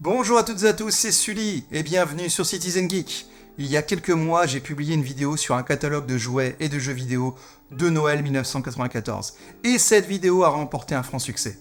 Bonjour à toutes et à tous, c'est Sully et bienvenue sur Citizen Geek. Il y a quelques mois, j'ai publié une vidéo sur un catalogue de jouets et de jeux vidéo de Noël 1994. Et cette vidéo a remporté un franc succès.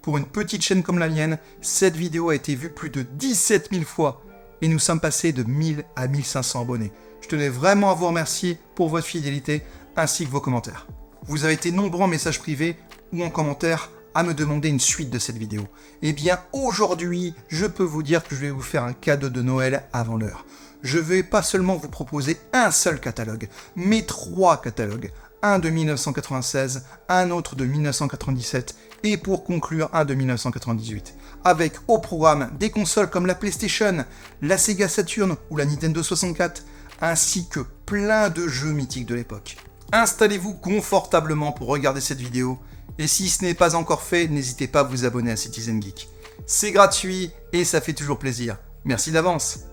Pour une petite chaîne comme la mienne, cette vidéo a été vue plus de 17 000 fois et nous sommes passés de 1000 à 1500 abonnés. Je tenais vraiment à vous remercier pour votre fidélité ainsi que vos commentaires. Vous avez été nombreux en messages privés ou en commentaires à me demander une suite de cette vidéo. Eh bien, aujourd'hui, je peux vous dire que je vais vous faire un cadeau de Noël avant l'heure. Je vais pas seulement vous proposer un seul catalogue, mais 3 catalogues. Un de 1996, un autre de 1997 et pour conclure un de 1998. Avec au programme des consoles comme la PlayStation, la Sega Saturn ou la Nintendo 64, ainsi que plein de jeux mythiques de l'époque. Installez-vous confortablement pour regarder cette vidéo. Et si ce n'est pas encore fait, n'hésitez pas à vous abonner à Citizen Geek. C'est gratuit et ça fait toujours plaisir. Merci d'avance.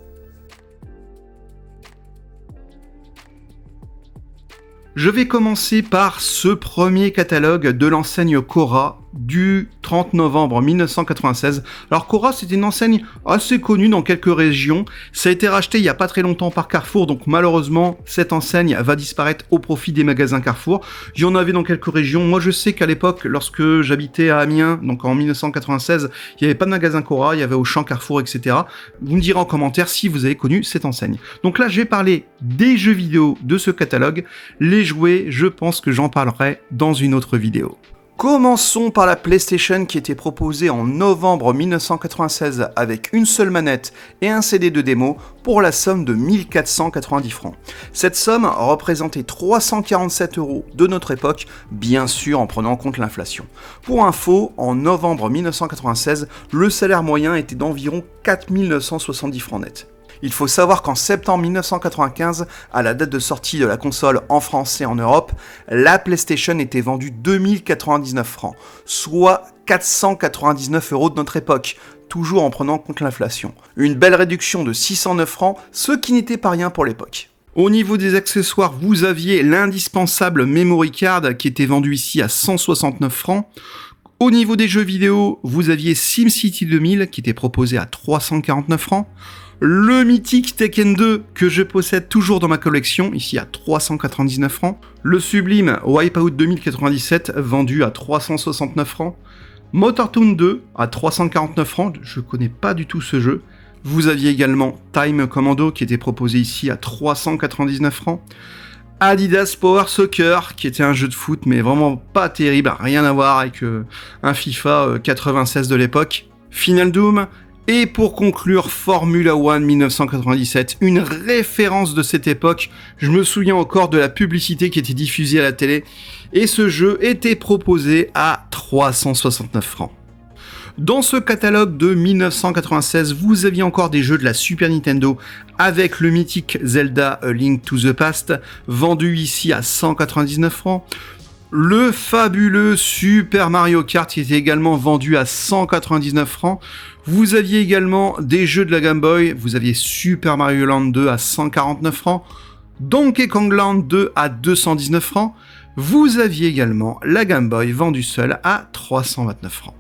Je vais commencer par ce premier catalogue de l'enseigne Cora du 30 novembre 1996. Alors Cora, c'était une enseigne assez connue dans quelques régions. Ça a été racheté il y a pas très longtemps par Carrefour, donc malheureusement, cette enseigne va disparaître au profit des magasins Carrefour. Il y en avait dans quelques régions. Moi, je sais qu'à l'époque, lorsque j'habitais à Amiens, donc en 1996, il n'y avait pas de magasin Cora, il y avait Auchan, Carrefour, etc. Vous me direz en commentaire si vous avez connu cette enseigne. Donc là, je vais parler des jeux vidéo de ce catalogue. Les jouets, je pense que j'en parlerai dans une autre vidéo. Commençons par la PlayStation qui était proposée en novembre 1996 avec une seule manette et un CD de démo pour la somme de 1490 francs. Cette somme représentait 347 € de notre époque, bien sûr en prenant en compte l'inflation. Pour info, en novembre 1996, le salaire moyen était d'environ 4970 francs net. Il faut savoir qu'en septembre 1995, à la date de sortie de la console en France et en Europe, la PlayStation était vendue 2099 francs, soit 499 € de notre époque, toujours en prenant en compte l'inflation. Une belle réduction de 609 francs, ce qui n'était pas rien pour l'époque. Au niveau des accessoires, vous aviez l'indispensable Memory Card qui était vendu ici à 169 francs. Au niveau des jeux vidéo, vous aviez SimCity 2000 qui était proposé à 349 francs. Le mythique Tekken 2 que je possède toujours dans ma collection, ici à 399 francs. Le sublime Wipeout 2097 vendu à 369 francs. Motor Toon 2 à 349 francs, je connais pas du tout ce jeu. Vous aviez également Time Commando qui était proposé ici à 399 francs. Adidas Power Soccer qui était un jeu de foot mais vraiment pas terrible, rien à voir avec un FIFA 96 de l'époque. Final Doom. Et pour conclure, Formula One 1997, une référence de cette époque. Je me souviens encore de la publicité qui était diffusée à la télé. Et ce jeu était proposé à 369 francs. Dans ce catalogue de 1996, vous aviez encore des jeux de la Super Nintendo avec le mythique Zelda A Link to the Past, vendu ici à 199 francs. Le fabuleux Super Mario Kart qui était également vendu à 199 francs. Vous aviez également des jeux de la Game Boy. Vous aviez Super Mario Land 2 à 149 francs. Donkey Kong Land 2 à 219 francs. Vous aviez également la Game Boy vendue seule à 329 francs.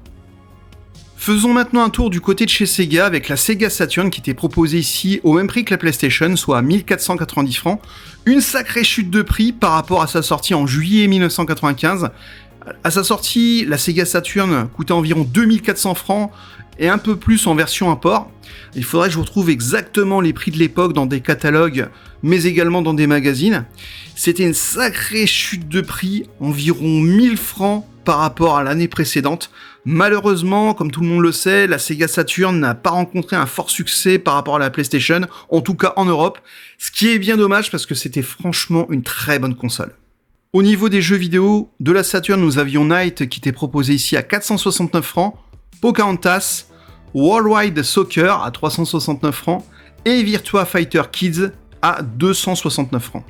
Faisons maintenant un tour du côté de chez Sega avec la Sega Saturn qui était proposée ici au même prix que la PlayStation, soit à 1490 francs. Une sacrée chute de prix par rapport à sa sortie en juillet 1995. À sa sortie, la Sega Saturn coûtait environ 2400 francs et un peu plus en version import. Il faudrait que je vous retrouve exactement les prix de l'époque dans des catalogues, mais également dans des magazines. C'était une sacrée chute de prix, environ 1000 francs par rapport à l'année précédente. Malheureusement, comme tout le monde le sait, la Sega Saturn n'a pas rencontré un fort succès par rapport à la PlayStation, en tout cas en Europe, ce qui est bien dommage parce que c'était franchement une très bonne console. Au niveau des jeux vidéo, de la Saturn, nous avions Knight qui était proposé ici à 469 francs, Pocahontas, Worldwide Soccer à 369 francs et Virtua Fighter Kids à 269 francs.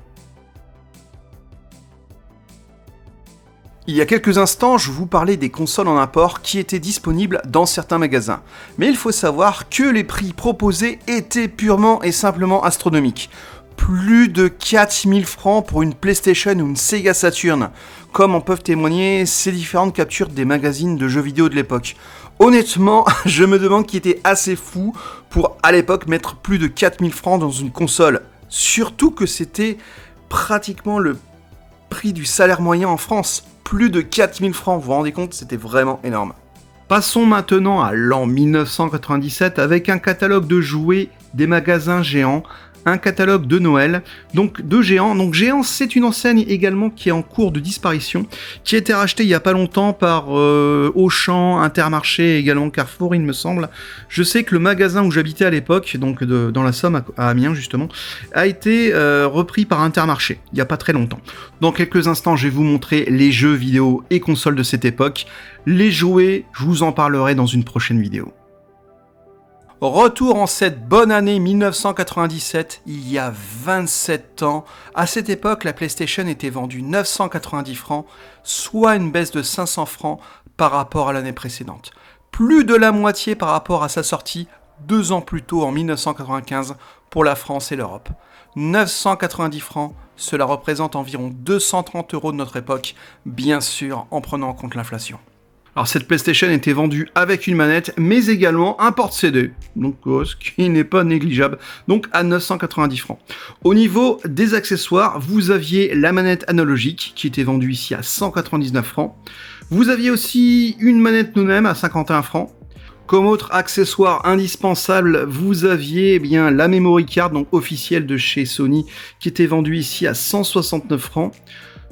Il y a quelques instants, je vous parlais des consoles en import qui étaient disponibles dans certains magasins. Mais il faut savoir que les prix proposés étaient purement et simplement astronomiques. Plus de 4000 francs pour une PlayStation ou une Sega Saturn. comme en peuvent témoigner ces différentes captures des magazines de jeux vidéo de l'époque. Honnêtement, je me demande qui était assez fou pour, à l'époque, mettre plus de 4000 francs dans une console. Surtout que c'était pratiquement le prix du salaire moyen en France. Plus de 4000 francs, vous vous rendez compte, c'était vraiment énorme. Passons maintenant à l'an 1997 avec un catalogue de jouets des magasins Géant, un catalogue de Noël, donc de Géant. Donc Géant, c'est une enseigne également qui est en cours de disparition, qui a été rachetée il y a pas longtemps par Auchan, Intermarché et également Carrefour, il me semble. Je sais que le magasin où j'habitais à l'époque, donc dans la Somme, à Amiens justement, a été repris par Intermarché, il y a pas très longtemps. Dans quelques instants, je vais vous montrer les jeux vidéo et consoles de cette époque. Les jouets, je vous en parlerai dans une prochaine vidéo. Retour en cette bonne année 1997, il y a 27 ans. À cette époque, la PlayStation était vendue 990 francs, soit une baisse de 500 francs par rapport à l'année précédente. Plus de la moitié par rapport à sa sortie 2 ans plus tôt en 1995 pour la France et l'Europe. 990 francs, cela représente environ 230 € de notre époque, bien sûr en prenant en compte l'inflation. Alors cette PlayStation était vendue avec une manette, mais également un porte-CD, donc ce qui n'est pas négligeable, donc à 990 francs. Au niveau des accessoires, vous aviez la manette analogique, qui était vendue ici à 199 francs. Vous aviez aussi une manette no-name à 51 francs. Comme autre accessoire indispensable, vous aviez bien la memory card, donc officielle de chez Sony, qui était vendue ici à 169 francs.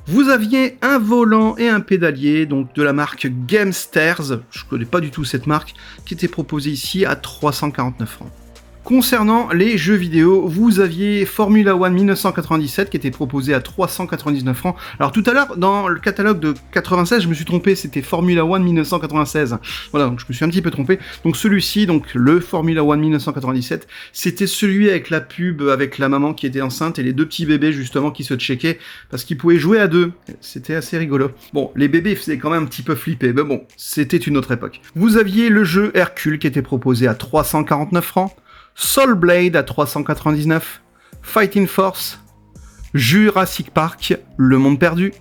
Vous aviez un volant et un pédalier, donc de la marque GameStairs, je connais pas du tout cette marque, qui était proposé ici à 349 francs. Concernant les jeux vidéo, vous aviez Formula One 1997 qui était proposé à 399 francs. Alors tout à l'heure, dans le catalogue de 96, je me suis trompé, c'était Formula One 1996. Voilà, donc je me suis un petit peu trompé. Donc celui-ci, donc le Formula One 1997, c'était celui avec la pub, avec la maman qui était enceinte et les deux petits bébés justement qui se checkaient parce qu'ils pouvaient jouer à deux. C'était assez rigolo. Bon, les bébés faisaient quand même un petit peu flipper, mais bon, c'était une autre époque. Vous aviez le jeu Hercule qui était proposé à 349 francs. Soul Blade à 399, Fighting Force, Jurassic Park, Le Monde Perdu,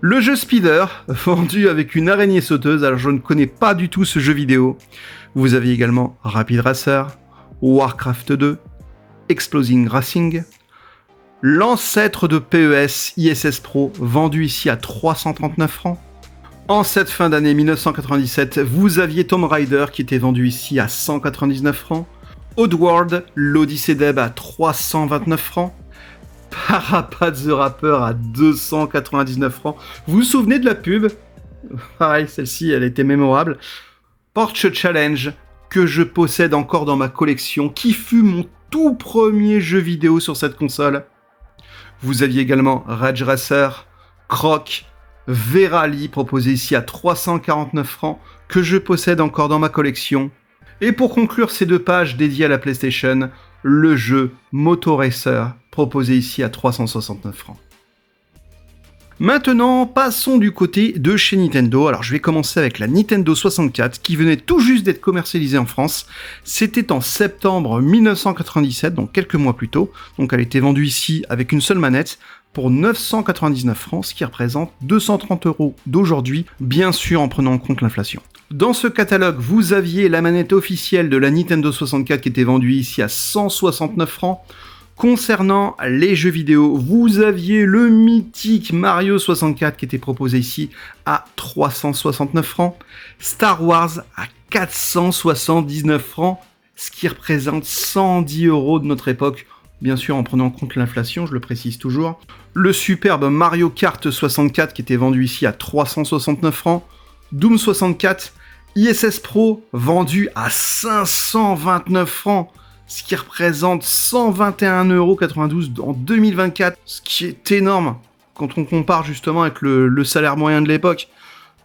le jeu Speeder, vendu avec une araignée sauteuse, alors je ne connais pas du tout ce jeu vidéo. Vous aviez également Rapid Racer, Warcraft 2, Exploding Racing, l'ancêtre de PES ISS Pro, vendu ici à 339 francs. En cette fin d'année 1997, vous aviez Tomb Raider qui était vendu ici à 199 francs. Oddworld, l'Odyssée d'Eb à 329 francs, Parappa the Rapper à 299 francs. Vous vous souvenez de la pub? Pareil, celle-ci, elle était mémorable. Porsche Challenge, que je possède encore dans ma collection, qui fut mon tout premier jeu vidéo sur cette console. Vous aviez également Rage Racer, Croc, V-Rally, proposé ici à 349 francs, que je possède encore dans ma collection. Et pour conclure ces deux pages dédiées à la PlayStation, le jeu Moto Racer, proposé ici à 369 francs. Maintenant, passons du côté de chez Nintendo. Alors je vais commencer avec la Nintendo 64 qui venait tout juste d'être commercialisée en France. C'était en septembre 1997, donc quelques mois plus tôt. Donc elle était vendue ici avec une seule manette pour 999 francs, ce qui représente 230 € d'aujourd'hui, bien sûr en prenant en compte l'inflation. Dans ce catalogue, vous aviez la manette officielle de la Nintendo 64 qui était vendue ici à 169 francs. Concernant les jeux vidéo, vous aviez le mythique Mario 64 qui était proposé ici à 369 francs. Star Wars à 479 francs, ce qui représente 110 € de notre époque. Bien sûr, en prenant en compte l'inflation, je le précise toujours. Le superbe Mario Kart 64 qui était vendu ici à 369 francs. Doom 64, ISS Pro vendu à 529 francs, ce qui représente 121,92 € en 2024, ce qui est énorme quand on compare justement avec le salaire moyen de l'époque.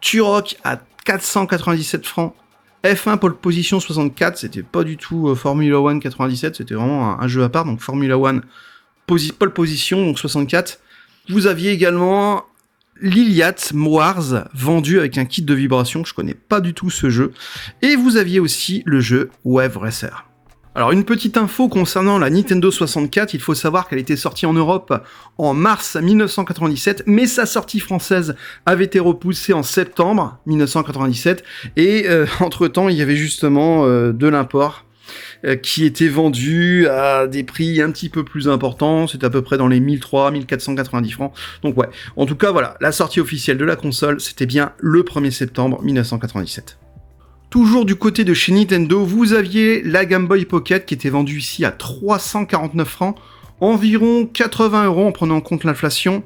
Turok à 497 francs. F1 pole position 64, c'était pas du tout Formula One 97, c'était vraiment un jeu à part, donc Formula One pole position, donc 64. Vous aviez également l'Iliad Wars, vendu avec un kit de vibration, je connais pas du tout ce jeu. Et vous aviez aussi le jeu Wave Racer. Alors une petite info concernant la Nintendo 64, il faut savoir qu'elle était sortie en Europe en mars 1997, mais sa sortie française avait été repoussée en septembre 1997, et entre-temps il y avait justement de l'import qui était vendu à des prix un petit peu plus importants, c'est à peu près dans les 1300-1490 francs, donc ouais, en tout cas voilà, la sortie officielle de la console, c'était bien le 1er septembre 1997. Toujours du côté de chez Nintendo, vous aviez la Game Boy Pocket qui était vendue ici à 349 francs, environ 80 € en prenant en compte l'inflation.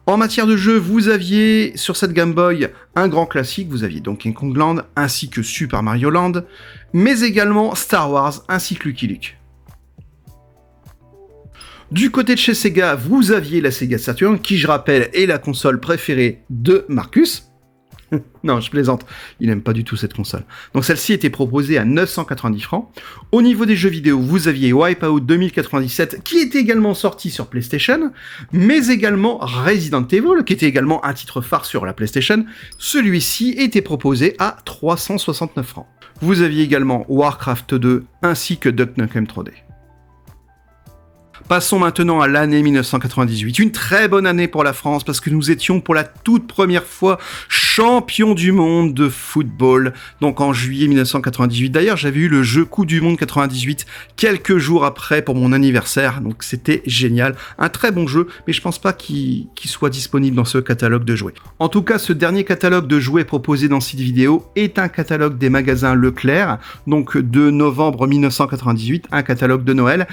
En matière de jeu, vous aviez sur cette Game Boy un grand classique, vous aviez Donkey Kong Land ainsi que Super Mario Land, mais également Star Wars ainsi que Lucky Luke. Du côté de chez Sega, vous aviez la Sega Saturn qui, je rappelle, est la console préférée de Marcus. Non, je plaisante, il n'aime pas du tout cette console. Donc celle-ci était proposée à 990 francs. Au niveau des jeux vidéo, vous aviez Wipeout 2097 qui était également sorti sur PlayStation, mais également Resident Evil qui était également un titre phare sur la PlayStation. Celui-ci était proposé à 369 francs. Vous aviez également Warcraft 2 ainsi que Duck Nukem 3D. Passons maintenant à l'année 1998, une très bonne année pour la France parce que nous étions pour la toute première fois champions du monde de football, donc en juillet 1998. D'ailleurs, j'avais eu le jeu Coupe du Monde 98 quelques jours après pour mon anniversaire, donc c'était génial. Un très bon jeu, mais je pense pas qu'il soit disponible dans ce catalogue de jouets. En tout cas, ce dernier catalogue de jouets proposé dans cette vidéo est un catalogue des magasins Leclerc, donc de novembre 1998, un catalogue de Noël.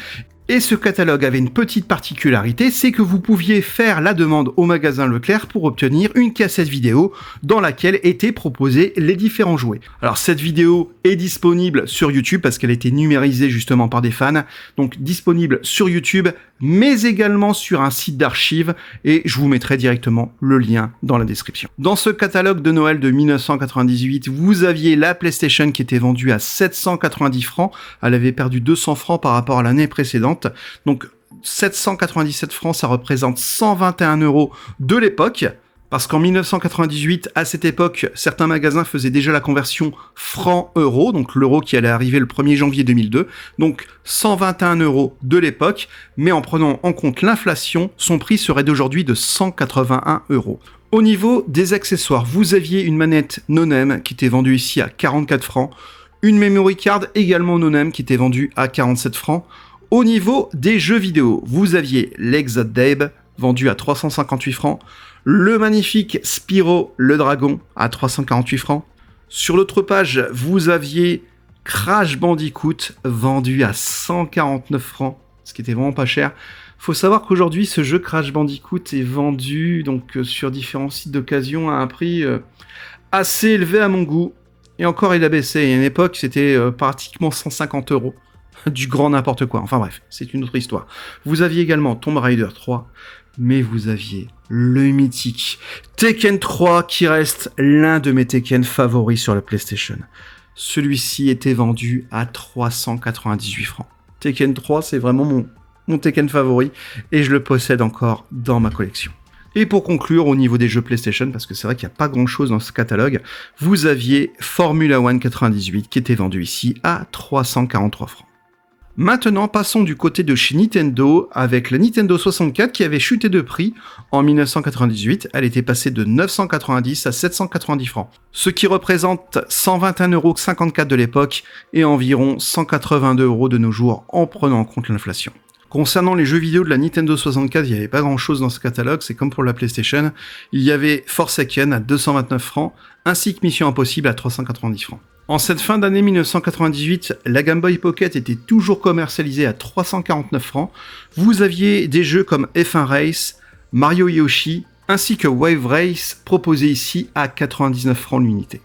Et ce catalogue avait une petite particularité, c'est que vous pouviez faire la demande au magasin Leclerc pour obtenir une cassette vidéo dans laquelle étaient proposés les différents jouets. Alors cette vidéo est disponible sur YouTube parce qu'elle a été numérisée justement par des fans, donc disponible sur YouTube, mais également sur un site d'archives, et je vous mettrai directement le lien dans la description. Dans ce catalogue de Noël de 1998, vous aviez la PlayStation qui était vendue à 790 francs, elle avait perdu 200 francs par rapport à l'année précédente. Donc 797 francs, ça représente 121 € de l'époque, parce qu'en 1998, à cette époque, certains magasins faisaient déjà la conversion franc-euro, donc l'euro qui allait arriver le 1er janvier 2002, donc 121 € de l'époque, mais en prenant en compte l'inflation, son prix serait d'aujourd'hui de 181 €. Au niveau des accessoires, vous aviez une manette no-name qui était vendue ici à 44 francs, une memory card également no-name qui était vendue à 47 francs. Au niveau des jeux vidéo, vous aviez l'Exode Dave, vendu à 358 francs, le magnifique Spyro le Dragon à 348 francs. Sur l'autre page, vous aviez Crash Bandicoot, vendu à 149 francs, ce qui était vraiment pas cher. Faut savoir qu'aujourd'hui, ce jeu Crash Bandicoot est vendu donc sur différents sites d'occasion à un prix assez élevé à mon goût. Et encore, il a baissé. Il y a une époque, c'était pratiquement 150 €. Du grand n'importe quoi. Enfin bref, c'est une autre histoire. Vous aviez également Tomb Raider 3, mais vous aviez le mythique Tekken 3 qui reste l'un de mes Tekken favoris sur la PlayStation. Celui-ci était vendu à 398 francs. Tekken 3, c'est vraiment mon Tekken favori et je le possède encore dans ma collection. Et pour conclure, au niveau des jeux PlayStation, parce que c'est vrai qu'il n'y a pas grand-chose dans ce catalogue, vous aviez Formula One 98 qui était vendu ici à 343 francs. Maintenant, passons du côté de chez Nintendo avec la Nintendo 64 qui avait chuté de prix en 1998. Elle était passée de 990 à 790 francs, ce qui représente 121,54 € de l'époque et environ 182 € de nos jours en prenant en compte l'inflation. Concernant les jeux vidéo de la Nintendo 64, il n'y avait pas grand-chose dans ce catalogue, c'est comme pour la PlayStation. Il y avait Forsaken à 229 francs, ainsi que Mission Impossible à 390 francs. En cette fin d'année 1998, la Game Boy Pocket était toujours commercialisée à 349 francs. Vous aviez des jeux comme F1 Race, Mario Yoshi, ainsi que Wave Race proposés ici à 99 francs l'unité.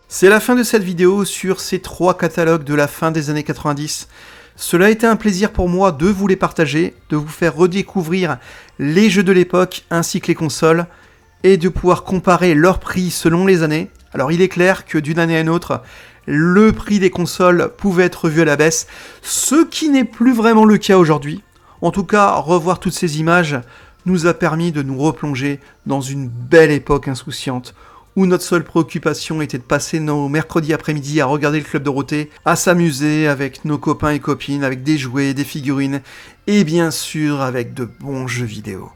C'est la fin de cette vidéo sur ces 3 catalogues de la fin des années 90. Cela a été un plaisir pour moi de vous les partager, de vous faire redécouvrir les jeux de l'époque ainsi que les consoles, et de pouvoir comparer leurs prix selon les années. Alors il est clair que d'une année à une autre, le prix des consoles pouvait être revu à la baisse, ce qui n'est plus vraiment le cas aujourd'hui. En tout cas, revoir toutes ces images nous a permis de nous replonger dans une belle époque insouciante, où notre seule préoccupation était de passer nos mercredis après-midi à regarder le Club Dorothée, à s'amuser avec nos copains et copines, avec des jouets, des figurines, et bien sûr avec de bons jeux vidéo.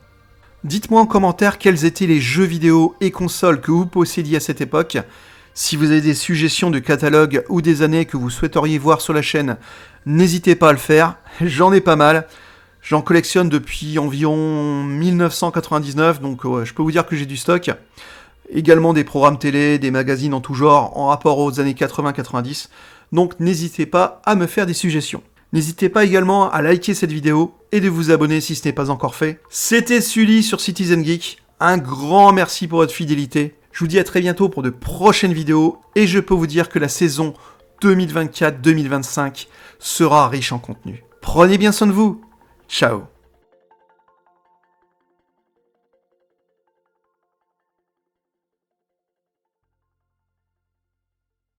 Dites-moi en commentaire quels étaient les jeux vidéo et consoles que vous possédiez à cette époque. Si vous avez des suggestions de catalogues ou des années que vous souhaiteriez voir sur la chaîne, n'hésitez pas à le faire, j'en ai pas mal. J'en collectionne depuis environ 1999, donc je peux vous dire que j'ai du stock. Également des programmes télé, des magazines en tout genre en rapport aux années 80-90, donc n'hésitez pas à me faire des suggestions. N'hésitez pas également à liker cette vidéo et de vous abonner si ce n'est pas encore fait. C'était Sully sur Citizen Geek, un grand merci pour votre fidélité. Je vous dis à très bientôt pour de prochaines vidéos et je peux vous dire que la saison 2024-2025 sera riche en contenu. Prenez bien soin de vous. Ciao.